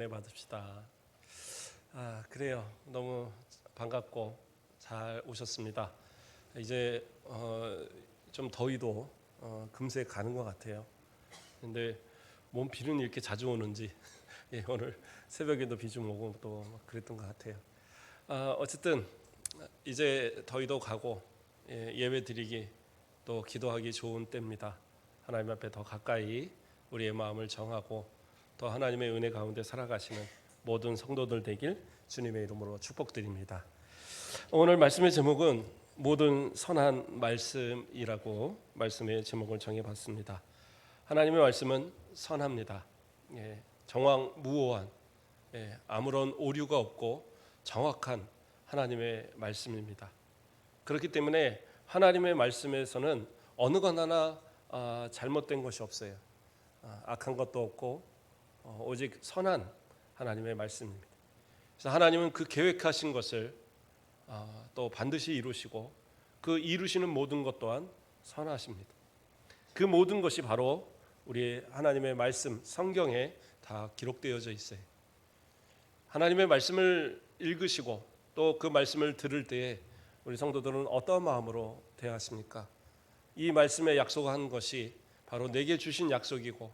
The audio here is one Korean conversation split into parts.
은혜 받읍시다. 그래요. 너무 반갑고 잘 오셨습니다. 이제 좀 더위도 금세 가는 것 같아요. 근데 몸 비는 이렇게 자주 오는지 예, 오늘 새벽에도 비 좀 오고 또 그랬던 것 같아요. 어쨌든 이제 더위도 가고 예배 드리기 또 기도하기 좋은 때입니다. 하나님 앞에 더 가까이 우리의 마음을 정하고 또 하나님의 은혜 가운데 살아가시는 모든 성도들 되길 주님의 이름으로 축복드립니다. 오늘 말씀의 제목은 모든 선한 말씀이라고 말씀의 제목을 정해봤습니다. 하나님의 말씀은 선합니다. 정황무오한 아무런 오류가 없고 정확한 하나님의 말씀입니다. 그렇기 때문에 하나님의 말씀에서는 어느 것 하나 잘못된 것이 없어요. 악한 것도 없고 오직 선한 하나님의 말씀입니다. 그래서 하나님은 그 계획하신 것을 또 반드시 이루시고 그 이루시는 모든 것 또한 선하십니다. 그 모든 것이 바로 우리 하나님의 말씀 성경에 다 기록되어져 있어요. 하나님의 말씀을 읽으시고 또 그 말씀을 들을 때에 우리 성도들은 어떤 마음으로 대하십니까? 이 말씀에 약속한 것이 바로 내게 주신 약속이고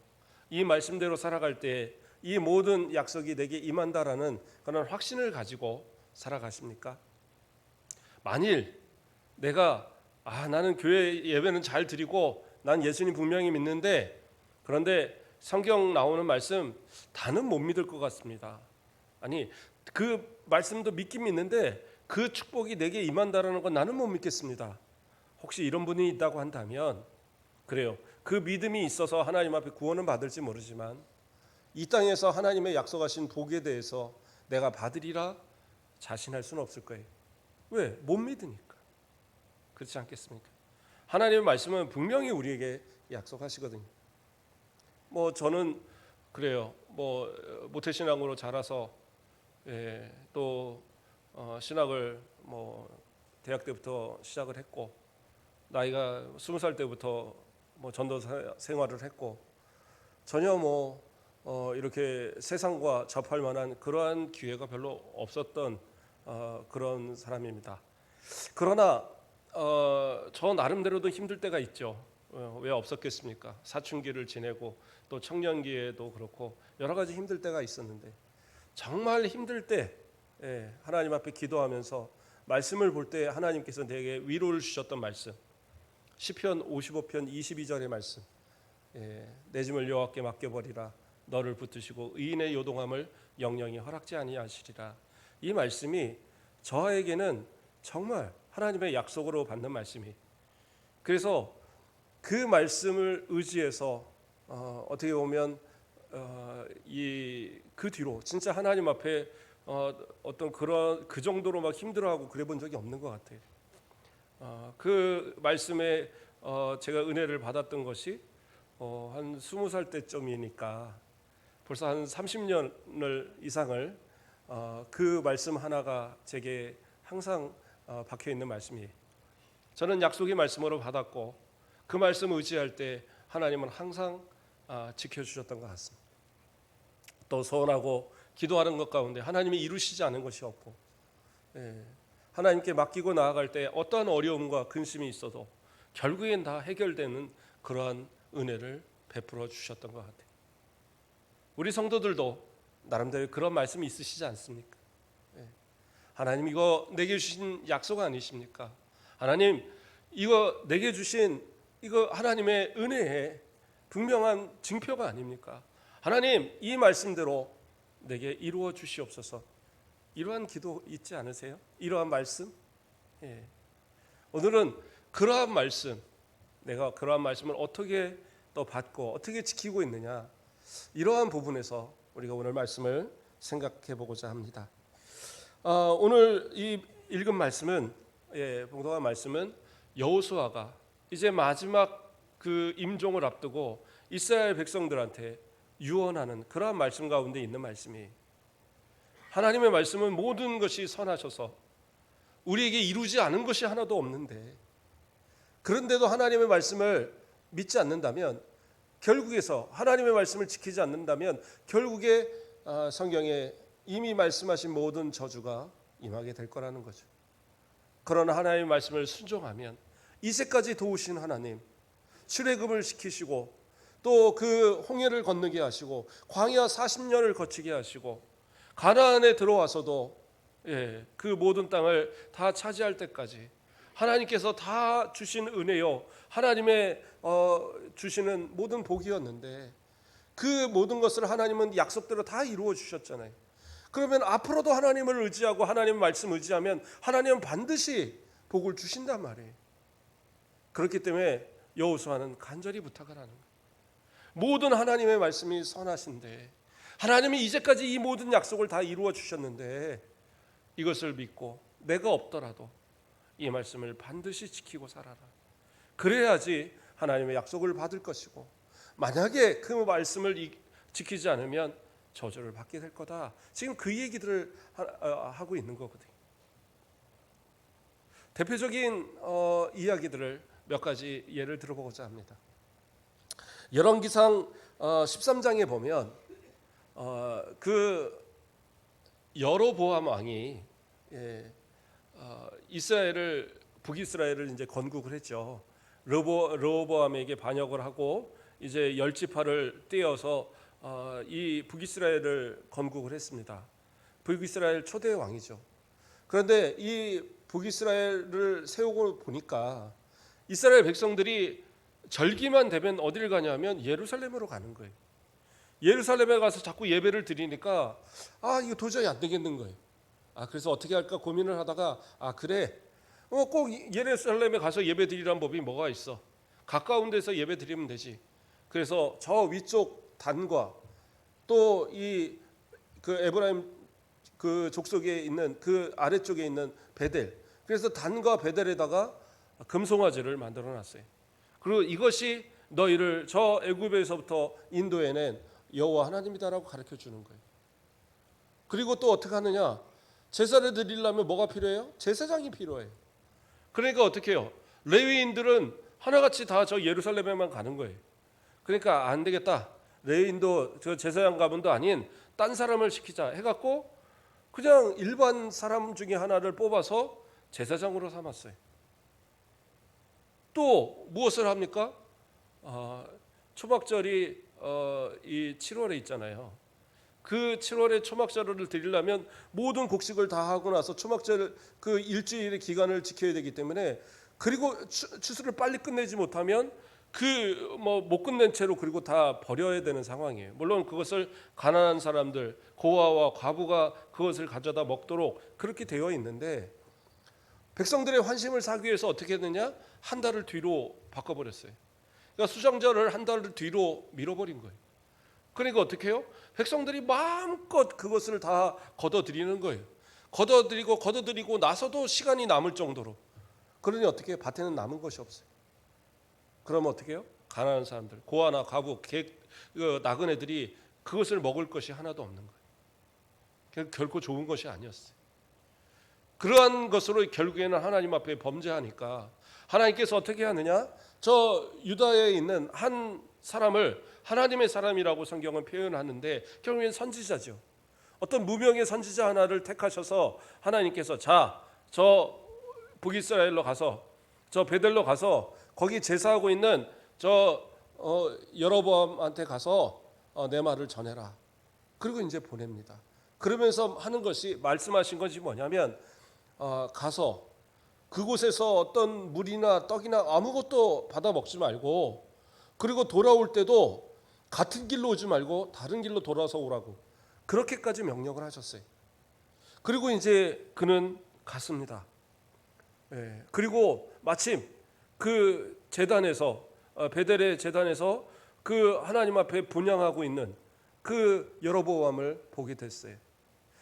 이 말씀대로 살아갈 때 이 모든 약속이 내게 임한다라는 그런 확신을 가지고 살아가십니까? 만일 내가 나는 교회 예배는 잘 드리고 난 예수님 분명히 믿는데 그런데 성경 나오는 말씀 다는 못 믿을 것 같습니다. 아니 그 말씀도 믿긴 믿는데 그 축복이 내게 임한다라는 건 나는 못 믿겠습니다. 혹시 이런 분이 있다고 한다면 그래요. 그 믿음이 있어서 하나님 앞에 구원은 받을지 모르지만 이 땅에서 하나님의 약속하신 복에 대해서 내가 받으리라 자신할 수는 없을 거예요. 왜? 못 믿으니까. 그렇지 않겠습니까? 하나님의 말씀은 분명히 우리에게 약속하시거든요. 저는 그래요. 모태신앙으로 자라서 또 신학을 대학 때부터 시작을 했고 나이가 20살 때부터 전도 생활을 했고 전혀 이렇게 세상과 접할 만한 그러한 기회가 별로 없었던 그런 사람입니다. 그러나 저 나름대로도 힘들 때가 있죠. 왜 없었겠습니까? 사춘기를 지내고 또 청년기에도 그렇고 여러 가지 힘들 때가 있었는데 정말 힘들 때 하나님 앞에 기도하면서 말씀을 볼 때 하나님께서 내게 위로를 주셨던 말씀 시편 55편 22절의 말씀 내 짐을 여호와께 맡겨버리라 너를 붙드시고 의인의 요동함을 영영이 허락지 아니하시리라. 이 말씀이 저에게는 정말 하나님의 약속으로 받는 말씀이 그래서 그 말씀을 의지해서 어떻게 보면 그 뒤로 진짜 하나님 앞에 어떤 그 정도로 막 힘들어하고 그래 본 적이 없는 것 같아요. 그 말씀에 제가 은혜를 받았던 것이 한 20살 때쯤이니까 벌써 한 30년을 이상을 그 말씀 하나가 제게 항상 박혀 있는 말씀이에요. 저는 약속의 말씀으로 받았고 그 말씀 의지할 때 하나님은 항상 지켜주셨던 것 같습니다. 또 소원하고 기도하는 것 가운데 하나님이 이루시지 않은 것이 없고 하나님께 맡기고 나아갈 때 어떠한 어려움과 근심이 있어도 결국엔 다 해결되는 그러한 은혜를 베풀어 주셨던 것 같아요. 우리 성도들도 나름대로 그런 말씀이 있으시지 않습니까? 하나님 이거 내게 주신 약속 아니십니까? 하나님 이거 내게 주신 이거 하나님의 은혜의 분명한 증표가 아닙니까? 하나님 이 말씀대로 내게 이루어 주시옵소서. 이러한 기도 있지 않으세요? 이러한 말씀? 오늘은 그러한 말씀 내가 그러한 말씀을 어떻게 또 받고 어떻게 지키고 있느냐 이러한 부분에서 우리가 오늘 말씀을 생각해 보고자 합니다. 오늘 이 읽은 말씀은 봉독한 말씀은 여호수아가 이제 마지막 그 임종을 앞두고 이스라엘 백성들한테 유언하는 그러한 말씀 가운데 있는 말씀이 하나님의 말씀은 모든 것이 선하셔서 우리에게 이루지 않은 것이 하나도 없는데 그런데도 하나님의 말씀을 믿지 않는다면 결국에서 하나님의 말씀을 지키지 않는다면 결국에 성경에 이미 말씀하신 모든 저주가 임하게 될 거라는 거죠. 그러나 하나님의 말씀을 순종하면 이제까지 도우신 하나님, 출애굽을 시키시고 또 그 홍해를 건너게 하시고 광야 40년을 거치게 하시고 가나안에 들어와서도 그 모든 땅을 다 차지할 때까지 하나님께서 다 주신 은혜요, 하나님의 주시는 모든 복이었는데 그 모든 것을 하나님은 약속대로 다 이루어 주셨잖아요. 그러면 앞으로도 하나님을 의지하고 하나님의 말씀 의지하면 하나님은 반드시 복을 주신단 말이에요. 그렇기 때문에 여호수아는 간절히 부탁을 하는 거예요. 모든 하나님의 말씀이 선하신데 하나님이 이제까지 이 모든 약속을 다 이루어 주셨는데 이것을 믿고 내가 없더라도 이 말씀을 반드시 지키고 살아라. 그래야지 하나님의 약속을 받을 것이고 만약에 그 말씀을 지키지 않으면 저주를 받게 될 거다. 지금 그 얘기들을 하고 있는 거거든요. 대표적인 이야기들을 몇 가지 예를 들어보고자 합니다. 열왕기상 13장에 보면 그 여로보암 왕이 이스라엘을 북이스라엘을 이제 건국을 했죠. 르호보암에게 반역을 하고 이제 열지파를 떼어서 이 북이스라엘을 건국을 했습니다. 북이스라엘 초대 왕이죠. 그런데 이 북이스라엘을 세우고 보니까 이스라엘 백성들이 절기만 되면 어디를 가냐면 예루살렘으로 가는 거예요. 예루살렘에 가서 자꾸 예배를 드리니까 이거 도저히 안 되겠는 거예요. 그래서 어떻게 할까 고민을 하다가 그래, 꼭 예루살렘에 가서 예배 드리라는 법이 뭐가 있어? 가까운 데서 예배 드리면 되지. 그래서 저 위쪽 단과 또 이 그 에브라임 그 족속에 있는 그 아래쪽에 있는 베델, 그래서 단과 베델에다가 금송아지를 만들어 놨어요. 그리고 이것이 너희를 저 애굽에서부터 인도해낸 여호와 하나님이다라고 가르쳐 주는 거예요. 그리고 또 어떻게 하느냐? 제사를 드리려면 뭐가 필요해요? 제사장이 필요해요. 그러니까 어떻게 해요? 레위인들은 하나같이 다 저 예루살렘에만 가는 거예요. 그러니까 안 되겠다. 레위인도 저 제사장 가문도 아닌 딴 사람을 시키자 해갖고 그냥 일반 사람 중에 하나를 뽑아서 제사장으로 삼았어요. 또 무엇을 합니까? 초막절이 이 7월에 있잖아요. 그 7월에 초막절을 드리려면 모든 곡식을 다 하고 나서 초막절 그 일주일의 기간을 지켜야 되기 때문에, 그리고 추수를 빨리 끝내지 못하면 못 끝낸 채로 그리고 다 버려야 되는 상황이에요. 물론 그것을 가난한 사람들, 고아와 과부가 그것을 가져다 먹도록 그렇게 되어 있는데, 백성들의 환심을 사기 위해서 어떻게 했느냐? 한 달을 뒤로 바꿔버렸어요. 그러니까 수장절을 한 달을 뒤로 밀어버린 거예요. 그러니까 어떻게 해요? 백성들이 마음껏 그것을 다 걷어들이는 거예요. 걷어들이고 나서도 시간이 남을 정도로. 그러니 어떻게 해요? 밭에는 남은 것이 없어요. 그러면 어떻게 해요? 가난한 사람들, 고아나 과부, 나그네들이 그것을 먹을 것이 하나도 없는 거예요. 결코 좋은 것이 아니었어요. 그러한 것으로 결국에는 하나님 앞에 범죄하니까 하나님께서 어떻게 하느냐? 저 유다에 있는 한 사람을 하나님의 사람이라고 성경은 표현하는데 결국엔 선지자죠. 어떤 무명의 선지자 하나를 택하셔서 하나님께서 저 북이스라엘로 가서 저 베델로 가서 거기 제사하고 있는 저 여로보암한테 가서 내 말을 전해라. 그리고 이제 보냅니다. 그러면서 하는 것이, 말씀하신 것이 뭐냐면 가서 그곳에서 어떤 물이나 떡이나 아무것도 받아 먹지 말고, 그리고 돌아올 때도 같은 길로 오지 말고 다른 길로 돌아서 오라고 그렇게까지 명령을 하셨어요. 그리고 이제 그는 갔습니다. 그리고 마침 그 제단에서 베델의 제단에서 그 하나님 앞에 분향하고 있는 그 여로보암을 보게 됐어요.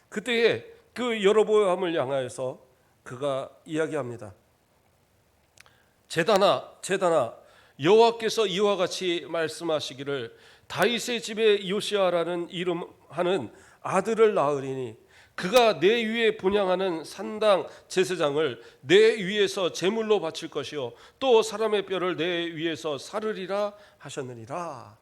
그때에 그 여로보암을 향하여서 그가 이야기합니다. 제단아 여호와께서 이와 같이 말씀하시기를 다윗의 집에 요시아라는 이름하는 아들을 낳으리니 그가 내 위에 분향하는 산당 제사장을 내 위에서 제물로 바칠 것이요 또 사람의 뼈를 내 위에서 사르리라 하셨느니라.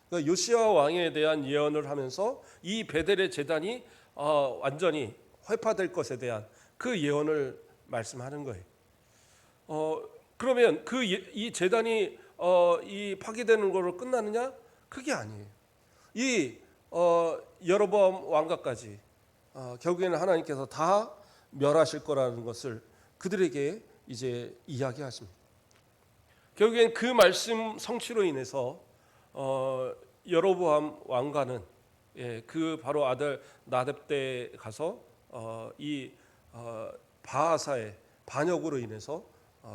그러니까 요시야 왕에 대한 예언을 하면서 이 베델의 제단이 완전히 회파될 것에 대한 그 예언을 말씀하는 거예요. 그러면 이 제단이 이 파괴되는 걸로 끝나느냐? 그게 아니에요. 이 여로보암 왕가까지 결국에는 하나님께서 다 멸하실 거라는 것을 그들에게 이제 이야기하십니다. 결국엔 그 말씀 성취로 인해서 여로보암 왕가는 그 바로 아들 나답 때 가서 이 바하사의 반역으로 인해서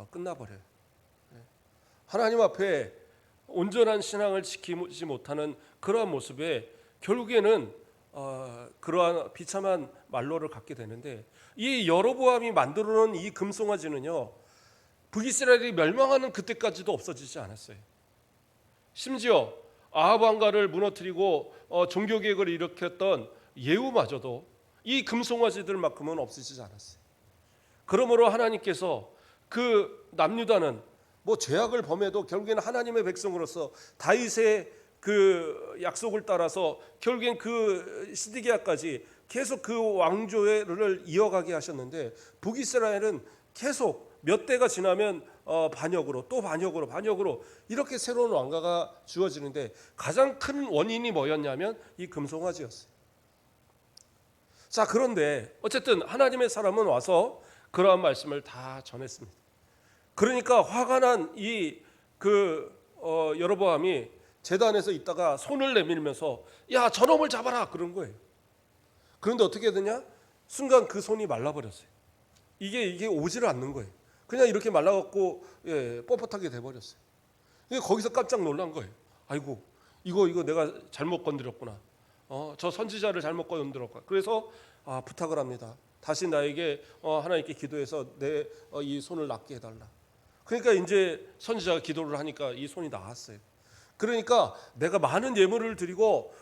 끝나버려요. 하나님 앞에 온전한 신앙을 지키지 못하는 그러한 모습에 결국에는 그러한 비참한 말로를 갖게 되는데, 이 여로보암이 만들어놓은 이 금송아지는요, 북이스라엘이 멸망하는 그때까지도 없어지지 않았어요. 심지어 아합 왕가를 무너뜨리고 종교 개혁을 일으켰던 예후마저도 이 금송아지들만큼은 없어지지 않았어요. 그러므로 하나님께서 그 남유다는 뭐 죄악을 범해도 결국에는 하나님의 백성으로서 다윗의 그 약속을 따라서 결국엔 그 시드기야까지 계속 그 왕조를 이어가게 하셨는데, 북이스라엘은 계속 몇 대가 지나면 반역으로 또 반역으로 이렇게 새로운 왕가가 주어지는데, 가장 큰 원인이 뭐였냐면 이 금송아지였어요. 자, 그런데 어쨌든 하나님의 사람은 와서 그러한 말씀을 다 전했습니다. 그러니까 화가 난 이 여로보암이 제단에서 있다가 손을 내밀면서 야, 저놈을 잡아라 그런 거예요. 그런데 어떻게 되냐? 순간 그 손이 말라버렸어요. 이게 오지를 않는 거예요. 그냥 이렇게 말라갖고 뻣뻣하게 돼버렸어요. 거기서 깜짝 놀란 거예요. 아이고, 이거 내가 잘못 건드렸구나. 저 선지자를 잘못 건드렸구나. 그래서 부탁을 합니다. 다시 나에게 하나님께 기도해서 내 이 손을 낫게 해달라. 그러니까 이제 선지자가 기도를 하니까 이 손이 나았어요. 그러니까 내가 많은 예물을 드리고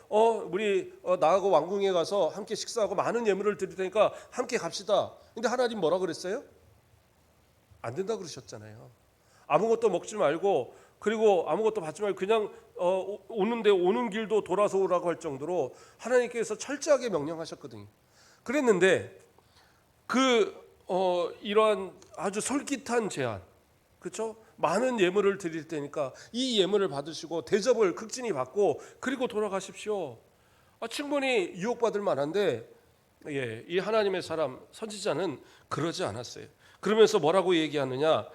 우리 나하고 왕궁에 가서 함께 식사하고 많은 예물을 드릴 테니까 함께 갑시다. 근데 하나님 뭐라 그랬어요? 안 된다 그러셨잖아요. 아무것도 먹지 말고, 그리고 아무것도 받지 말고 그냥 오는 길도 돌아서 오라고 할 정도로 하나님께서 철저하게 명령하셨거든요. 그랬는데 이러한 아주 솔깃한 제안, 그렇죠? 많은 예물을 드릴 테니까 이 예물을 받으시고 대접을 극진히 받고 그리고 돌아가십시오. 충분히 유혹받을 만한데 이 하나님의 사람 선지자는 그러지 않았어요. 그러면서 뭐라고 얘기하느냐?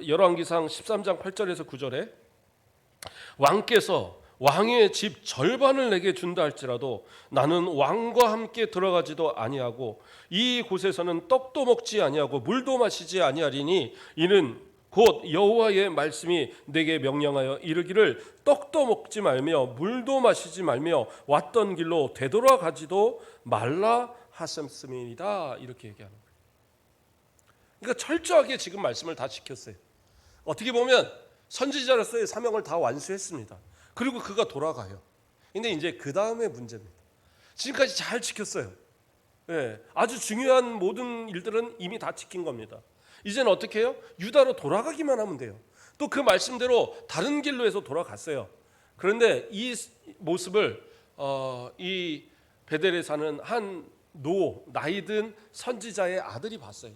열왕기상 13장 8절에서 9절에 왕께서 왕의 집 절반을 내게 준다 할지라도 나는 왕과 함께 들어가지도 아니하고 이 곳에서는 떡도 먹지 아니하고 물도 마시지 아니하리니 이는 곧 여호와의 말씀이 내게 명령하여 이르기를 떡도 먹지 말며 물도 마시지 말며 왔던 길로 되돌아가지도 말라 하셨음이니이다. 이렇게 얘기하는 거예요. 그러니까 철저하게 지금 말씀을 다 지켰어요. 어떻게 보면 선지자로서의 사명을 다 완수했습니다. 그리고 그가 돌아가요. 근데 이제 그 다음에 문제입니다. 지금까지 잘 지켰어요. 아주 중요한 모든 일들은 이미 다 지킨 겁니다. 이제는 어떻게 해요? 유다로 돌아가기만 하면 돼요. 또 그 말씀대로 다른 길로 해서 돌아갔어요. 그런데 이 모습을 이 베델에 사는 한 나이 든 선지자의 아들이 봤어요.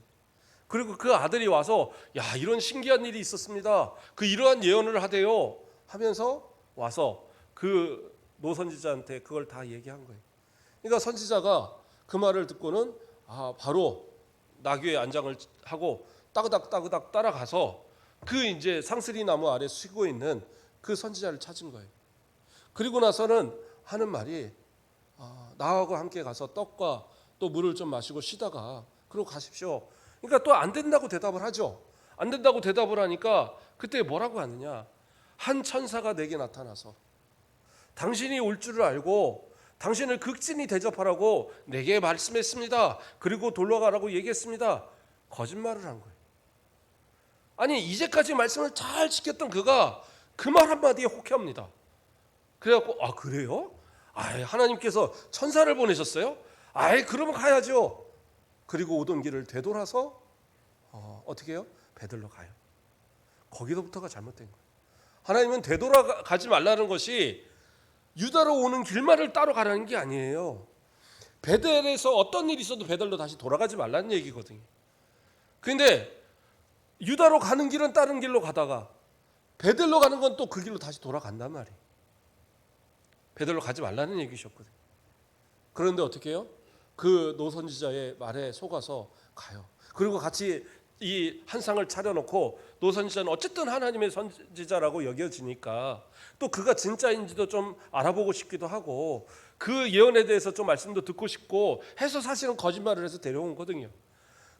그리고 그 아들이 와서 야, 이런 신기한 일이 있었습니다. 이러한 예언을 하대요 하면서 와서 그 노선지자한테 그걸 다 얘기한 거예요. 그러니까 선지자가 그 말을 듣고는 바로 나귀의 안장을 하고 따그닥 따라가서 그 이제 상스리 나무 아래 쉬고 있는 그 선지자를 찾은 거예요. 그리고 나서는 하는 말이 나하고 함께 가서 떡과 또 물을 좀 마시고 쉬다가 그러고 가십시오. 그러니까 또 안 된다고 대답을 하죠. 안 된다고 대답을 하니까 그때 뭐라고 하느냐? 한 천사가 내게 나타나서 당신이 올 줄을 알고 당신을 극진히 대접하라고 내게 말씀했습니다. 그리고 돌아가라고 얘기했습니다. 거짓말을 한 거예요. 아니, 이제까지 말씀을 잘 지켰던 그가 그 말 한마디에 혹해합니다. 그래갖고 그래요? 하나님께서 천사를 보내셨어요? 그러면 가야죠. 그리고 오던 길을 되돌아서 어떻게 해요? 베들로 가요. 거기서부터가 잘못된 거예요. 하나님은 되돌아가지 말라는 것이 유다로 오는 길만을 따로 가라는 게 아니에요. 베델에서 어떤 일이 있어도 베델로 다시 돌아가지 말라는 얘기거든요. 그런데 유다로 가는 길은 다른 길로 가다가 베델로 가는 건 또 그 길로 다시 돌아간단 말이에요. 베델로 가지 말라는 얘기셨거든요. 그런데 어떻게 해요? 그 노선지자의 말에 속아서 가요. 그리고 같이 이 한상을 차려놓고 노선지자는 어쨌든 하나님의 선지자라고 여겨지니까 또 그가 진짜인지도 좀 알아보고 싶기도 하고 그 예언에 대해서 좀 말씀도 듣고 싶고 해서 사실은 거짓말을 해서 데려온 거거든요.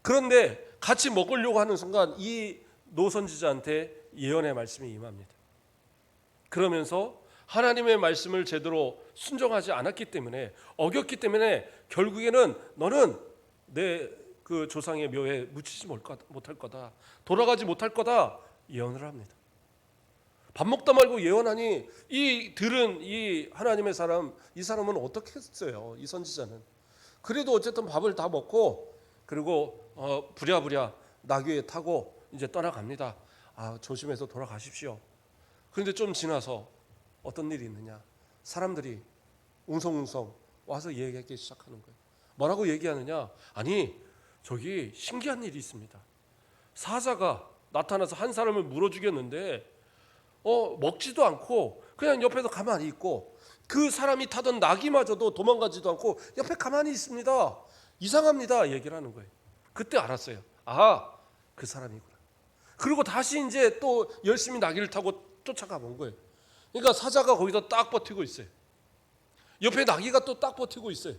그런데 같이 먹으려고 하는 순간 이 노선지자한테 예언의 말씀이 임합니다. 그러면서 하나님의 말씀을 제대로 순종하지 않았기 때문에 어겼기 때문에 결국에는 너는 내 그 조상의 묘에 묻히지 못할 거다. 돌아가지 못할 거다. 예언을 합니다. 밥 먹다 말고 예언하니 이 들은 이 하나님의 사람, 이 사람은 어떻게 했어요? 이 선지자는. 그래도 어쨌든 밥을 다 먹고 그리고 부랴부랴 나귀에 타고 이제 떠나갑니다. 조심해서 돌아가십시오. 그런데 좀 지나서 어떤 일이 있느냐? 사람들이 웅성웅성 와서 얘기하기 시작하는 거예요. 뭐라고 얘기하느냐? 아니 저기 신기한 일이 있습니다. 사자가 나타나서 한 사람을 물어 죽였는데 먹지도 않고 그냥 옆에서 가만히 있고 그 사람이 타던 나귀마저도 도망가지도 않고 옆에 가만히 있습니다. 이상합니다. 얘기를 하는 거예요. 그때 알았어요. 그 사람이구나. 그리고 다시 이제 또 열심히 나귀를 타고 쫓아가 본 거예요. 그러니까 사자가 거기서 딱 버티고 있어요. 옆에 나귀가 또 딱 버티고 있어요.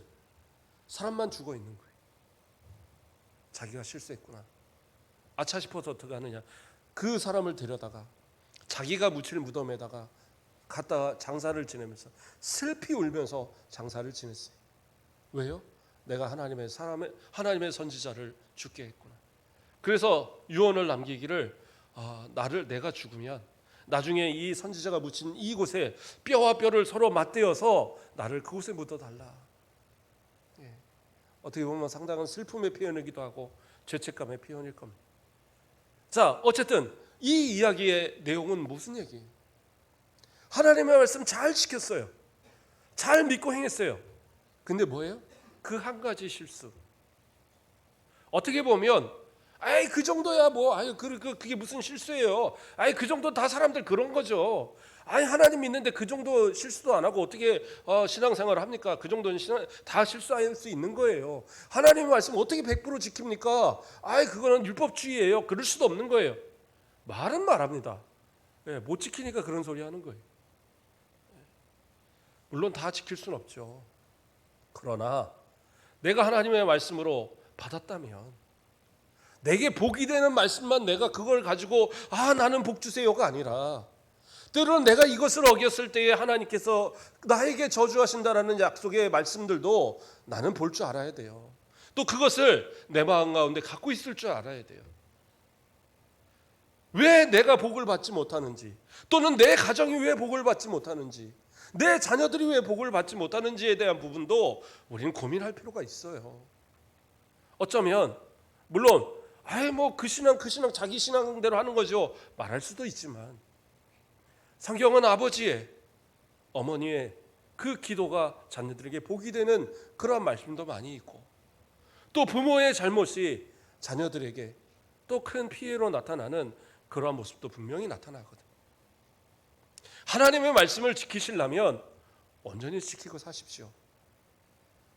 사람만 죽어 있는 거예요. 자기가 실수했구나. 아차 싶어서 어떻게 하느냐. 그 사람을 데려다가 자기가 묻힐 무덤에다가 갔다가 장사를 지내면서 슬피 울면서 장사를 지냈어요. 왜요? 내가 하나님의 선지자를 죽게 했구나. 그래서 유언을 남기기를 내가 죽으면 나중에 이 선지자가 묻힌 이곳에 뼈와 뼈를 서로 맞대어서 나를 그곳에 묻어달라. 어떻게 보면 상당한 슬픔의 표현이기도 하고 죄책감의 표현일 겁니다. 자, 어쨌든 이 이야기의 내용은 무슨 얘기예요? 하나님의 말씀 잘 지켰어요. 잘 믿고 행했어요. 근데 뭐예요? 그 한 가지 실수. 어떻게 보면 그 정도야 그게 무슨 실수예요. 그 정도 다 사람들 그런 거죠. 하나님 믿는데 그 정도 실수도 안 하고 어떻게 신앙생활을 합니까? 그 정도는 다 실수할 수 있는 거예요. 하나님의 말씀 어떻게 100% 지킵니까? 그거는 율법주의예요. 그럴 수도 없는 거예요. 말은 말합니다. 못 지키니까 그런 소리 하는 거예요. 물론 다 지킬 수는 없죠. 그러나 내가 하나님의 말씀으로 받았다면 내게 복이 되는 말씀만 내가 그걸 가지고 나는 복 주세요가 아니라 때로는 내가 이것을 어겼을 때에 하나님께서 나에게 저주하신다라는 약속의 말씀들도 나는 볼 줄 알아야 돼요. 또 그것을 내 마음 가운데 갖고 있을 줄 알아야 돼요. 왜 내가 복을 받지 못하는지, 또는 내 가정이 왜 복을 받지 못하는지, 내 자녀들이 왜 복을 받지 못하는지에 대한 부분도 우리는 고민할 필요가 있어요. 어쩌면 물론 그 신앙 자기 신앙대로 하는 거죠 말할 수도 있지만 성경은 아버지의 어머니의 그 기도가 자녀들에게 복이 되는 그러한 말씀도 많이 있고 또 부모의 잘못이 자녀들에게 또 큰 피해로 나타나는 그러한 모습도 분명히 나타나거든요. 하나님의 말씀을 지키시려면 온전히 지키고 사십시오.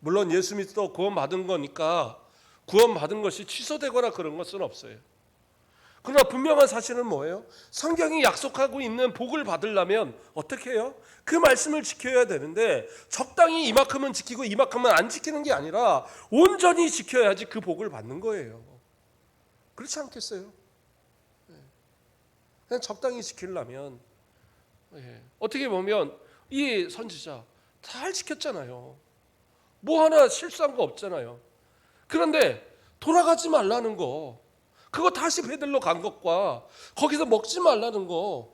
물론 예수 믿어 구원받은 거니까 구원받은 것이 취소되거나 그런 것은 없어요. 그러나 분명한 사실은 뭐예요? 성경이 약속하고 있는 복을 받으려면 어떻게 해요? 그 말씀을 지켜야 되는데 적당히 이만큼은 지키고 이만큼은 안 지키는 게 아니라 온전히 지켜야지 그 복을 받는 거예요. 그렇지 않겠어요? 그냥 적당히 지키려면 어떻게 보면 이 선지자 잘 지켰잖아요. 뭐 하나 실수한 거 없잖아요. 그런데 돌아가지 말라는 거, 그거 다시 베들로 간 것과 거기서 먹지 말라는 거,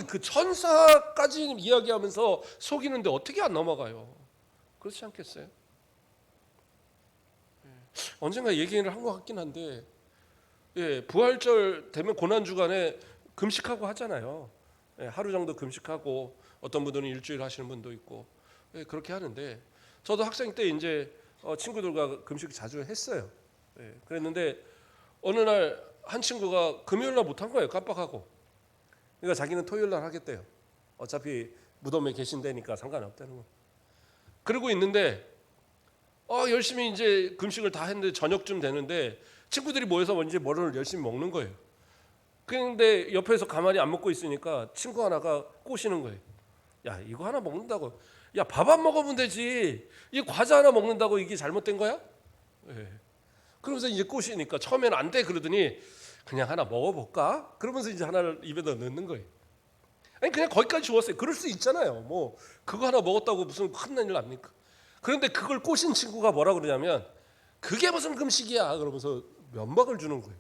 그 천사까지 이야기하면서 속이는데 어떻게 안 넘어가요? 그렇지 않겠어요? 언젠가 얘기를 한 것 같긴 한데 부활절 되면 고난주간에 금식하고 하잖아요. 하루 정도 금식하고 어떤 분들은 일주일 하시는 분도 있고 예, 그렇게 하는데 저도 학생 때 이제 친구들과 금식 자주 했어요. 예, 그랬는데 어느 날 한 친구가 금요일 날 못한 거예요. 깜빡하고. 그러니까 자기는 토요일 날 하겠대요. 어차피 무덤에 계신다니까 상관없다는 거. 그러고 있는데 열심히 이제 금식을 다 했는데 저녁쯤 되는데 친구들이 모여서 뭔지 뭐를 열심히 먹는 거예요. 그런데 옆에서 가만히 안 먹고 있으니까 친구 하나가 꼬시는 거예요. 야, 이거 하나 먹는다고. 야, 밥 안 먹으면 되지. 이 과자 하나 먹는다고 이게 잘못된 거야? 예. 그러면서 이제 꼬시니까 처음에는 안 돼 그러더니 그냥 하나 먹어볼까? 그러면서 이제 하나를 입에다 넣는 거예요. 아니 그냥 거기까지 주었어요. 그럴 수 있잖아요. 뭐 그거 하나 먹었다고 무슨 큰일 납니까? 그런데 그걸 꼬신 친구가 뭐라 그러냐면 그게 무슨 금식이야 그러면서 면박을 주는 거예요.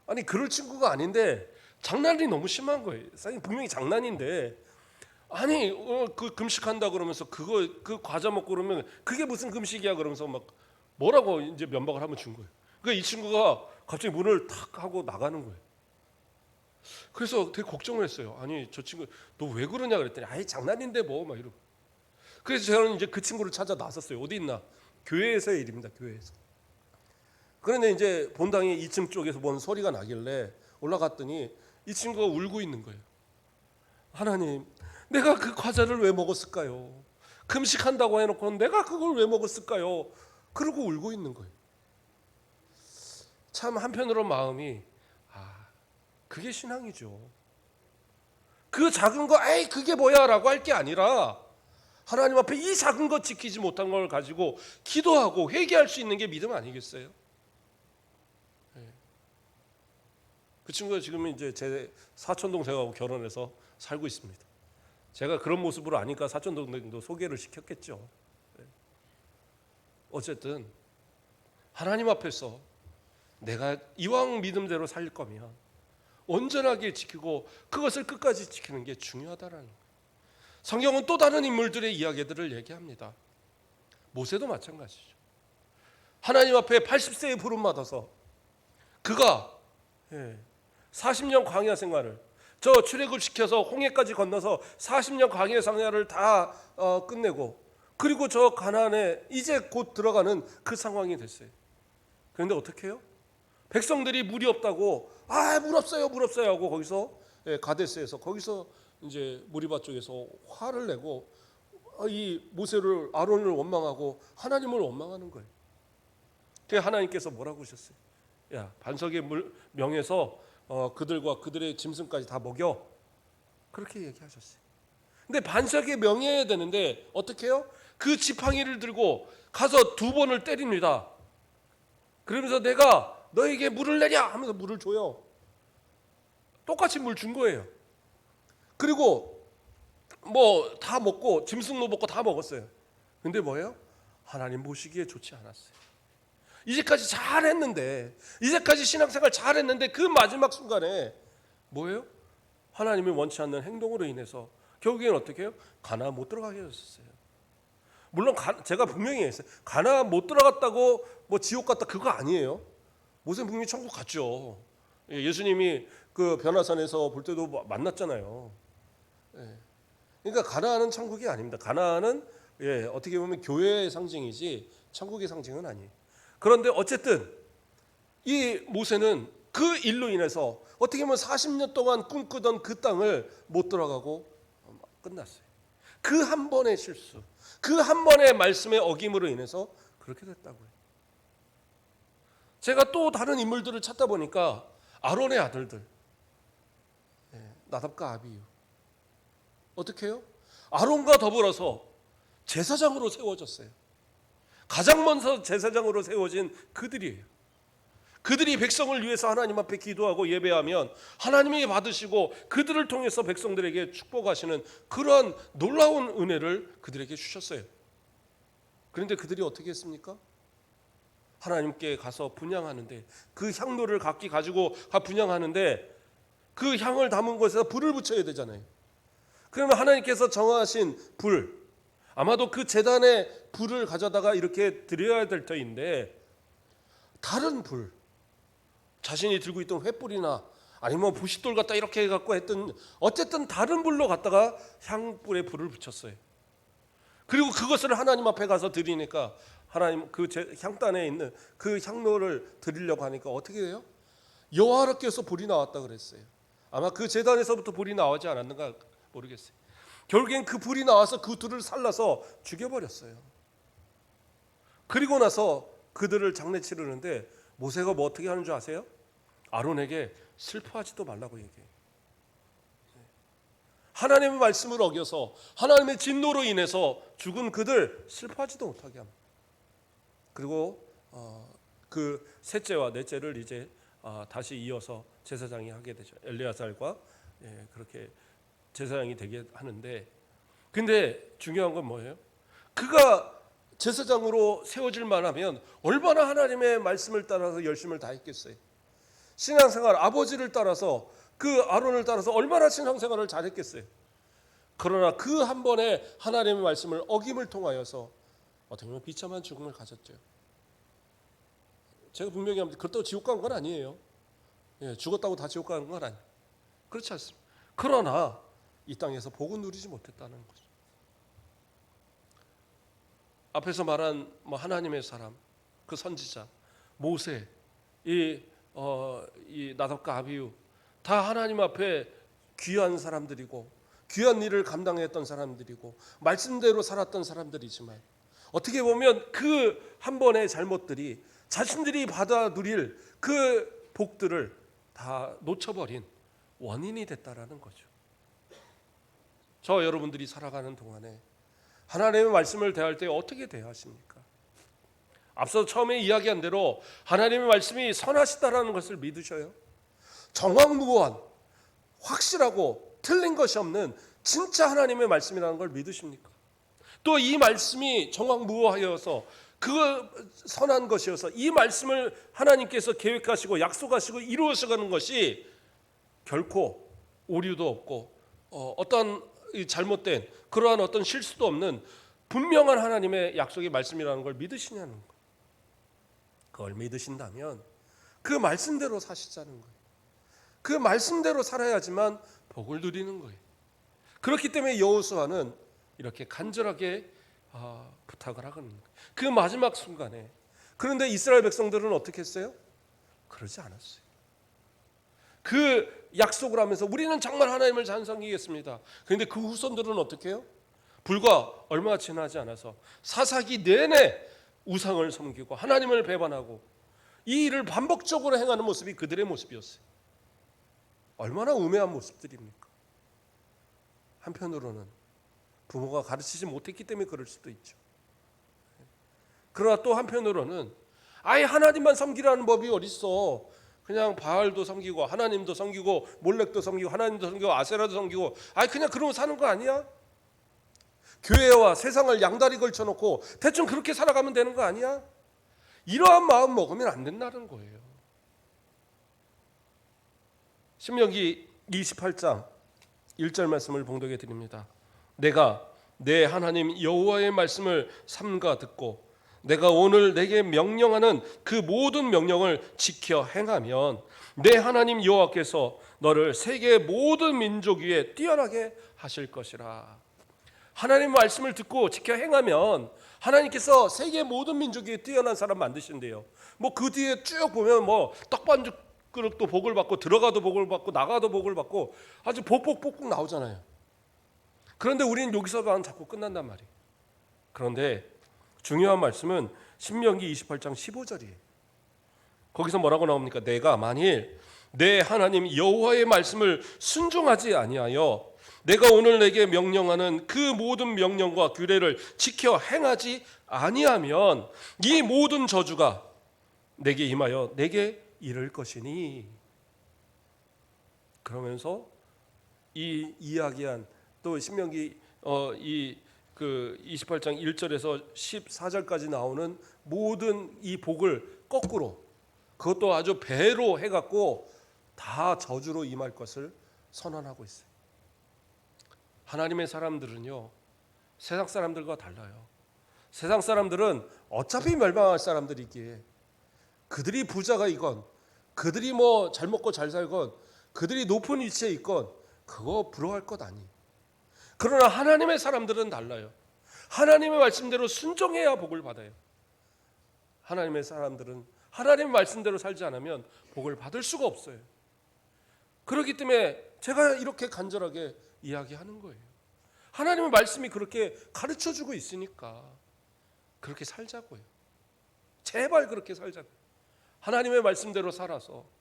아니 그럴 친구가 아닌데 장난이 너무 심한 거예요. 사실 분명히 장난인데 아니 그 금식한다 그러면서 그 과자 먹고 그러면 그게 무슨 금식이야 그러면서 막 뭐라고 이제 면박을 한번 준 거예요. 그러니까 이 친구가 갑자기 문을 탁 하고 나가는 거예요. 그래서 되게 걱정을 했어요. 아니 저 친구 너 왜 그러냐 그랬더니 아이 장난인데 뭐 막 이러고. 그래서 저는 이제 그 친구를 찾아 나섰어요. 어디 있나? 교회에서의 일입니다. 교회에서. 그런데 이제 본당이 2층 쪽에서 뭔 소리가 나길래 올라갔더니 이 친구가 울고 있는 거예요. 하나님, 내가 그 과자를 왜 먹었을까요? 금식한다고 해놓고 내가 그걸 왜 먹었을까요? 그러고 울고 있는 거예요. 참 한편으로 마음이 그게 신앙이죠. 그 작은 거 에이 그게 뭐야 라고 할 게 아니라 하나님 앞에 이 작은 것 지키지 못한 걸 가지고 기도하고 회개할 수 있는 게 믿음 아니겠어요? 그 친구가 지금 이제 제 사촌 동생하고 결혼해서 살고 있습니다. 제가 그런 모습으로 아니까 사촌 동생도 소개를 시켰겠죠. 어쨌든 하나님 앞에서 내가 이왕 믿음대로 살 거면 온전하게 지키고 그것을 끝까지 지키는 게 중요하다라는 거예요. 성경은 또 다른 인물들의 이야기들을 얘기합니다. 모세도 마찬가지죠. 하나님 앞에 80세에 부름 받아서 그가 40년 광야 생활을 저 출애굽시켜서 홍해까지 건너서 40년 광야 생활을 다 끝내고 그리고 저 가나안에 이제 곧 들어가는 그 상황이 됐어요. 그런데 어떻게 해요? 백성들이 물이 없다고 물 없어요 하고 거기서 가데스에서 거기서 이제 무리바 쪽에서 화를 내고 이 모세를 아론을 원망하고 하나님을 원망하는 거예요. 그래서 하나님께서 뭐라고 하셨어요? 야, 반석의 명에서 그들과 그들의 짐승까지 다 먹여. 그렇게 얘기하셨어요. 근데 반석에 명해야 되는데 어떻게 해요? 그 지팡이를 들고 가서 2번을 때립니다. 그러면서 내가 너에게 물을 내냐 하면서 물을 줘요. 똑같이 물 준 거예요. 그리고 뭐 다 먹고 짐승도 먹고 다 먹었어요. 근데 뭐예요? 하나님 보시기에 좋지 않았어요. 이제까지 잘했는데 이제까지 신앙생활 잘했는데 그 마지막 순간에 뭐예요? 하나님이 원치 않는 행동으로 인해서 결국에는 어떻게 해요? 가나안 못 들어가게 하셨어요. 물론 제가 분명히 했어요. 가나안 못 들어갔다고 뭐 지옥 갔다 그거 아니에요. 모세는 분명히 천국 갔죠. 예수님이 그 변화산에서 볼 때도 만났잖아요. 그러니까 가나안은 천국이 아닙니다. 가나안은 어떻게 보면 교회의 상징이지 천국의 상징은 아니에요. 그런데 어쨌든 이 모세는 그 일로 인해서 어떻게 보면 40년 동안 꿈꾸던 그 땅을 못 들어가고 끝났어요. 그 한 번의 실수, 그 한 번의 말씀의 어김으로 인해서 그렇게 됐다고요. 제가 또 다른 인물들을 찾다 보니까 아론의 아들들 나답과 아비유 어떻게 해요? 아론과 더불어서 제사장으로 세워졌어요. 가장 먼저 제사장으로 세워진 그들이에요. 그들이 백성을 위해서 하나님 앞에 기도하고 예배하면 하나님이 받으시고 그들을 통해서 백성들에게 축복하시는 그러한 놀라운 은혜를 그들에게 주셨어요. 그런데 그들이 어떻게 했습니까? 하나님께 가서 분향하는데 그 향로를 각기 가지고 분향하는데 그 향을 담은 곳에서 불을 붙여야 되잖아요. 그러면 하나님께서 정하신 불, 아마도 그 제단에 불을 가져다가 이렇게 드려야 될 터인데 다른 불, 자신이 들고 있던 횃불이나 아니면 부싯돌 갖다 이렇게 해갖고 했던, 어쨌든 다른 불로 갖다가 향불에 불을 붙였어요. 그리고 그것을 하나님 앞에 가서 드리니까 하나님 그 향단에 있는 그 향로를 드리려고 하니까 어떻게 돼요? 여호와께서 불이 나왔다 그랬어요. 아마 그 제단에서부터 불이 나오지 않았는가 모르겠어요. 결국엔 그 불이 나와서 그 둘을 살라서 죽여버렸어요. 그리고 나서 그들을 장례 치르는데 모세가 뭐 어떻게 하는 줄 아세요? 아론에게 슬퍼하지도 말라고 얘기해요. 하나님의 말씀을 어겨서 하나님의 진노로 인해서 죽은 그들 슬퍼하지도 못하게 합니다. 그리고 그 셋째와 넷째를 이제 다시 이어서 제사장이 하게 되죠. 엘리야살과 그렇게 제사장이 되게 하는데, 근데 중요한 건 뭐예요? 그가 제사장으로 세워질 만하면 얼마나 하나님의 말씀을 따라서 열심을 다했겠어요. 신앙생활, 아버지를 따라서, 그 아론을 따라서 얼마나 신앙생활을 잘했겠어요. 그러나 그 한 번에 하나님의 말씀을 어김을 통하여서 어떻게 보면 비참한 죽음을 가졌죠. 제가 분명히 합니다. 그렇다고 지옥 간 건 아니에요. 죽었다고 다 지옥 가는 건 아니에요. 그렇지 않습니다. 그러나 이 땅에서 복은 누리지 못했다는 거죠. 앞에서 말한 하나님의 사람, 그 선지자 모세, 이 나답과 아비후, 다 하나님 앞에 귀한 사람들이고 귀한 일을 감당했던 사람들이고 말씀대로 살았던 사람들이지만, 어떻게 보면 그 한 번의 잘못들이 자신들이 받아 누릴 그 복들을 다 놓쳐버린 원인이 됐다라는 거죠. 저 여러분들이 살아가는 동안에 하나님의 말씀을 대할 때 어떻게 대하십니까? 앞서 처음에 이야기한 대로 하나님의 말씀이 선하시다라는 것을 믿으셔요? 정확무한, 확실하고 틀린 것이 없는 진짜 하나님의 말씀이라는 걸 믿으십니까? 또 이 말씀이 정확무하여서 그 선한 것이어서 이 말씀을 하나님께서 계획하시고 약속하시고 이루어서가는 것이 결코 오류도 없고 어떤 잘못된 그러한 어떤 실수도 없는 분명한 하나님의 약속의 말씀이라는 걸 믿으시냐는 거예요. 그걸 믿으신다면 그 말씀대로 사시자는 거예요. 그 말씀대로 살아야지만 복을 누리는 거예요. 그렇기 때문에 여호수아는 이렇게 간절하게 부탁을 하는 거예요. 그 마지막 순간에. 그런데 이스라엘 백성들은 어떻게 했어요? 그러지 않았어요. 그 약속을 하면서 우리는 정말 하나님을 잘 섬기겠습니다. 그런데 그 후손들은 어떻게 해요? 불과 얼마 지나지 않아서 사사기 내내 우상을 섬기고 하나님을 배반하고 이 일을 반복적으로 행하는 모습이 그들의 모습이었어요. 얼마나 우매한 모습들입니까? 한편으로는 부모가 가르치지 못했기 때문에 그럴 수도 있죠. 그러나 또 한편으로는 아예 하나님만 섬기라는 법이 어딨어. 그냥 바알도 섬기고 하나님도 섬기고 몰렉도 섬기고 하나님도 섬기고 아세라도 섬기고 그냥 그러고 사는 거 아니야? 교회와 세상을 양다리 걸쳐놓고 대충 그렇게 살아가면 되는 거 아니야? 이러한 마음 먹으면 안 된다는 거예요. 신명기 28장 1절 말씀을 봉독해 드립니다. 내가 내 하나님 여호와의 말씀을 삼가 듣고 내가 오늘 내게 명령하는 그 모든 명령을 지켜 행하면 내 하나님 여호와께서 너를 세계 모든 민족 위에 뛰어나게 하실 것이라. 하나님 말씀을 듣고 지켜 행하면 하나님께서 세계 모든 민족 위에 뛰어난 사람 만드신대요. 그 뒤에 쭉 보면 떡반죽 그릇도 복을 받고 들어가도 복을 받고 나가도 복을 받고 아주 복복복복 나오잖아요. 그런데 우리는 여기서만 자꾸 끝난단 말이에요. 그런데 중요한 말씀은 신명기 28장 15절이에요. 거기서 뭐라고 나옵니까? 내가 만일 내 하나님 여호와의 말씀을 순종하지 아니하여 내가 오늘 내게 명령하는 그 모든 명령과 규례를 지켜 행하지 아니하면 이 모든 저주가 내게 임하여 내게 이를 것이니. 그러면서 이 이야기한 또 신명기 그 28장 1절에서 14절까지 나오는 모든 이 복을 거꾸로, 그것도 아주 배로 해갖고 다 저주로 임할 것을 선언하고 있어요. 하나님의 사람들은요, 세상 사람들과 달라요. 세상 사람들은 어차피 멸망할 사람들이기에 그들이 부자가 이건, 그들이 잘 먹고 잘 살건, 그들이 높은 위치에 있건 그거 부러워할 것 아니에요. 그러나 하나님의 사람들은 달라요. 하나님의 말씀대로 순종해야 복을 받아요. 하나님의 사람들은 하나님의 말씀대로 살지 않으면 복을 받을 수가 없어요. 그렇기 때문에 제가 이렇게 간절하게 이야기하는 거예요. 하나님의 말씀이 그렇게 가르쳐주고 있으니까 그렇게 살자고요. 제발 그렇게 살자고요. 하나님의 말씀대로 살아서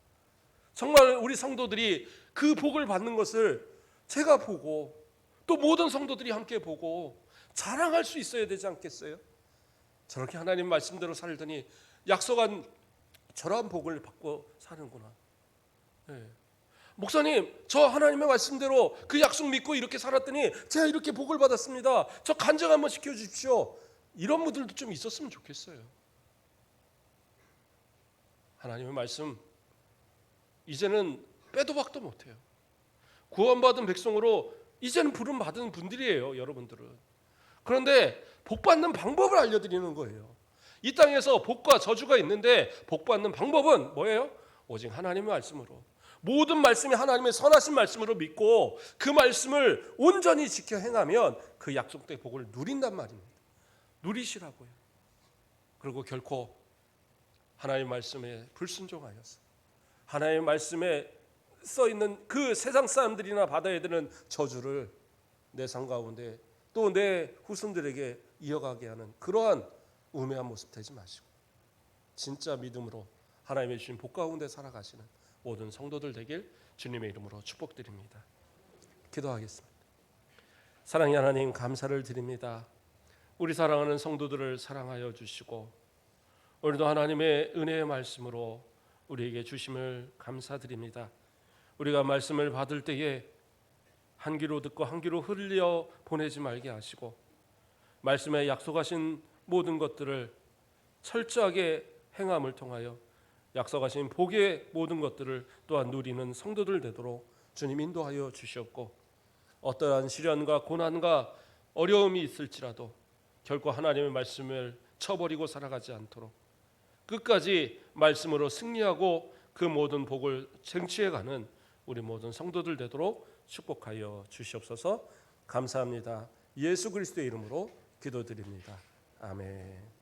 정말 우리 성도들이 그 복을 받는 것을 제가 보고 또 모든 성도들이 함께 보고 자랑할 수 있어야 되지 않겠어요? 저렇게 하나님 말씀대로 살더니 약속한 저러한 복을 받고 사는구나. 네. 목사님, 저 하나님의 말씀대로 그 약속 믿고 이렇게 살았더니 제가 이렇게 복을 받았습니다. 저 간증 한번 시켜주십시오. 이런 분들도 좀 있었으면 좋겠어요. 하나님의 말씀 이제는 빼도 박도 못해요. 구원받은 백성으로 이제는 부름 받은 분들이에요, 여러분들은. 그런데 복 받는 방법을 알려드리는 거예요. 이 땅에서 복과 저주가 있는데 복 받는 방법은 뭐예요? 오직 하나님의 말씀으로, 모든 말씀이 하나님의 선하신 말씀으로 믿고 그 말씀을 온전히 지켜 행하면 그 약속된 복을 누린단 말입니다. 누리시라고요. 그리고 결코 하나님의 말씀에 불순종하여서 하나님의 말씀에 써있는 그 세상 사람들이나 받아야 되는 저주를 내 삶 가운데 또 내 후손들에게 이어가게 하는 그러한 우매한 모습 되지 마시고 진짜 믿음으로 하나님의 주신 복 가운데 살아가시는 모든 성도들 되길 주님의 이름으로 축복드립니다. 기도하겠습니다. 사랑의 하나님, 감사를 드립니다. 우리 사랑하는 성도들을 사랑하여 주시고 오늘도 하나님의 은혜의 말씀으로 우리에게 주심을 감사드립니다. 우리가 말씀을 받을 때에 한 귀로 듣고 한 귀로 흘려 보내지 말게 하시고 말씀에 약속하신 모든 것들을 철저하게 행함을 통하여 약속하신 복의 모든 것들을 또한 누리는 성도들 되도록 주님 인도하여 주시옵고 어떠한 시련과 고난과 어려움이 있을지라도 결코 하나님의 말씀을 쳐버리고 살아가지 않도록 끝까지 말씀으로 승리하고 그 모든 복을 쟁취해가는 우리 모든 성도들 되도록 축복하여 주시옵소서. 감사합니다. 예수 그리스도의 이름으로 기도드립니다. 아멘.